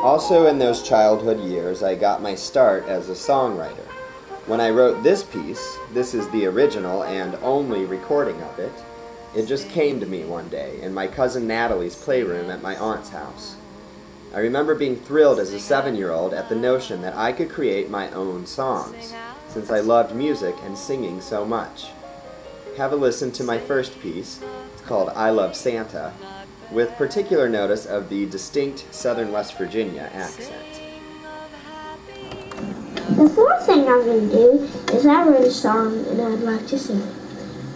Also in those childhood years, I got my start as a songwriter. When I wrote this piece, this is the original and only recording of it, it just came to me one day in my cousin Natalie's playroom at my aunt's house. I remember being thrilled as a 7-year-old at the notion that I could create my own songs, since I loved music and singing so much. Have a listen to my first piece. It's called I Love Santa, with particular notice of the distinct Southern West Virginia accent. The fourth thing I'm going to do is I wrote a song and I'd like to sing it.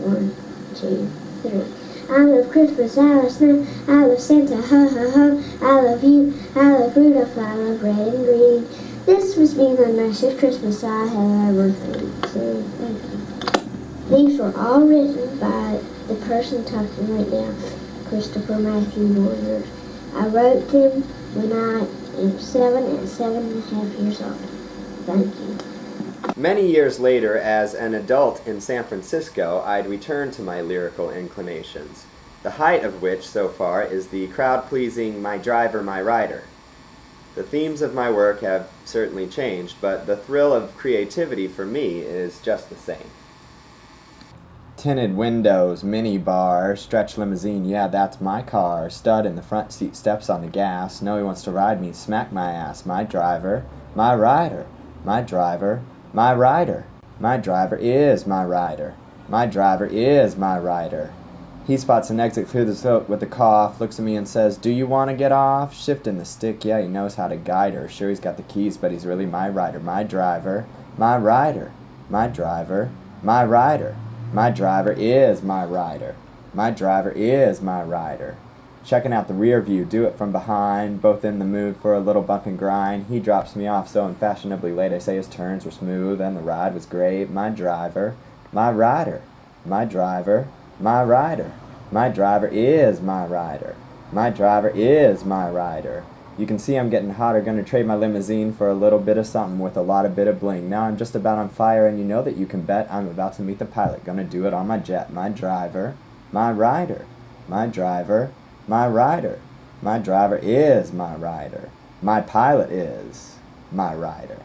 1, 2, 3. I love Christmas, I love snow, I love Santa, ho ho ho. I love you, I love Rudolph, I love red and green. This must be the nicest Christmas I have ever seen. So, thank you. These were all written by the person talking right now, Christopher Matthew Warner. I wrote them when I am 7 and 7.5 years old. Thank you. Many years later, as an adult in San Francisco, I'd return to my lyrical inclinations, the height of which so far is the crowd-pleasing My Driver, My Rider. The themes of my work have certainly changed, but the thrill of creativity for me is just the same. Tinted windows, mini bar, stretch limousine, yeah, that's my car. Stud in the front seat steps on the gas. Know he wants to ride me, smack my ass. My driver, my rider. My driver, my rider. My driver is my rider. My driver is my rider. He spots an exit through the throat with a cough, looks at me and says, do you want to get off? Shifting the stick, yeah, he knows how to guide her. Sure, he's got the keys, but he's really my rider. My driver, my rider. My driver, my rider. My driver is my rider. My driver is my rider. Checking out the rear view, do it from behind, both in the mood for a little bump and grind. He drops me off so unfashionably late, I say his turns were smooth and the ride was great. My driver, my rider. My driver, my rider. My driver is my rider. My driver is my rider. You can see I'm getting hotter, gonna trade my limousine for a little bit of something with a lot of bit of bling. Now I'm just about on fire and you know that you can bet I'm about to meet the pilot. Gonna do it on my jet. My driver, my rider. My driver, my rider. My driver is my rider. My pilot is my rider.